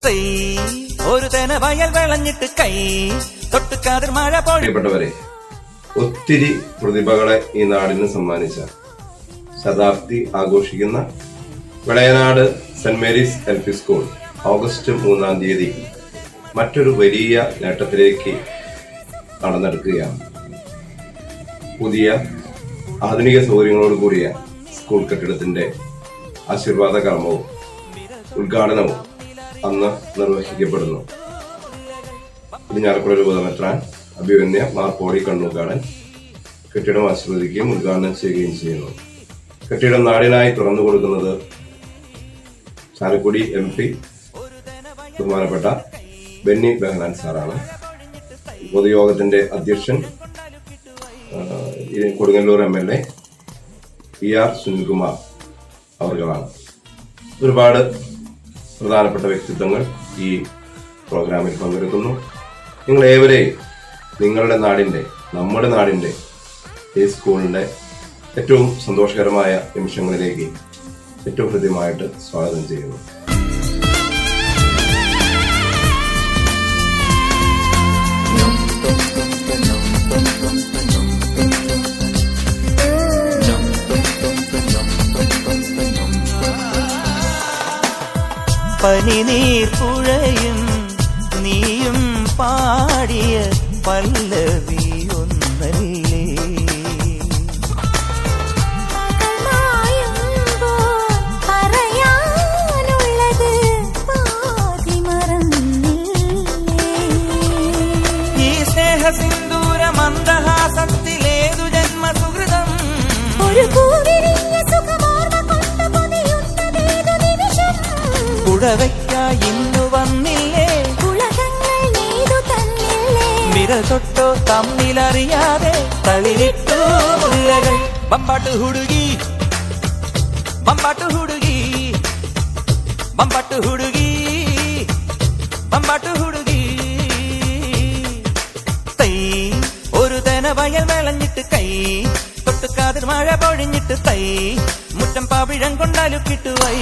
ഒരു തേന വയൽ വിളഞ്ഞിട്ട് കൈ തൊട്ടുകാതിർ മഴ പ്രിയപ്പെട്ടവരെ, ഒത്തിരി പ്രതിഭകളെ ഈ നാടിന് സമ്മാനിച്ച ശതാബ്ദി ആഘോഷിക്കുന്ന Vilayanad Saint Mary's LP school August 3-ാം തീയതി മറ്റൊരു വലിയ നേട്ടത്തിലേക്ക് നടന്നെടുക്കുകയാണ്. പുതിയ ആധുനിക സൗകര്യങ്ങളോട് കൂടിയ സ്കൂൾ കെട്ടിടത്തിന്റെ ആശീർവാദ കർമ്മവും ഉദ്ഘാടനവും അന്ന് നിർവഹിക്കപ്പെടുന്നു. ഇടിഞ്ഞാലക്കുട രൂപതമെത്രാൻ അഭിവന്യ മാർ പോളി കണ്ണൂക്കാടൻ കെട്ടിടം ആശീർവദിക്കുകയും ഉദ്ഘാടനം ചെയ്യുകയും ചെയ്യുന്നു. കെട്ടിടം നാടിനായി തുറന്നു കൊടുക്കുന്നത് ചാലക്കുടി MP ബഹുമാനപ്പെട്ട ബെന്നി ബെഹനാൻ സാറാണ്. പൊതുയോഗത്തിന്റെ അധ്യക്ഷൻ കൊടുങ്ങല്ലൂർ MLA PR സുനിൽകുമാർ അവർകളാണ്. ഒരുപാട് പ്രധാനപ്പെട്ട വ്യക്തിത്വങ്ങൾ ഈ പ്രോഗ്രാമിൽ പങ്കെടുക്കുന്നു. നിങ്ങൾ ഏവരെയും നിങ്ങളുടെ നാടിന്റെ, നമ്മുടെ നാടിന്റെ ഈ സ്കൂളിന്റെ ഏറ്റവും സന്തോഷകരമായ നിമിഷങ്ങളിലേക്ക് ഏറ്റവും ഹൃദ്യമായിട്ട് സ്വാഗതം ചെയ്യുന്നു. പനിനീർ പുഴയും നീയും പാടിയ പല്ലവി ഒന്നല്ലേ, ഈ സ്നേഹസിന്ദൂര മന്ദഹാസത്തിലേതു ജന്മസുഹൃതം, ഒരു കുടവയ്ക്കായി ഇന്നു വന്നില്ലേ, വിരൽ തൊട്ടോ തമ്മിലറിയാതെ തളിരിട്ടു മുല്ലകൾ. ബമ്പാട്ട് ഹുടുകി ബമ്പാട്ട് ഹുടുകി ബമ്പാട്ട് ഹുടുകി ബമ്പാട്ട് ഹുടുകി. തൈ ഒരു തേന വയൽ വിളഞ്ഞിട്ട് കൈ തൊട്ടുകാതിർ മഴ പൊഴിഞ്ഞിട്ട് തൈ മുറ്റം പാവിഴം കൊണ്ടാലുക്കിട്ടു വൈ.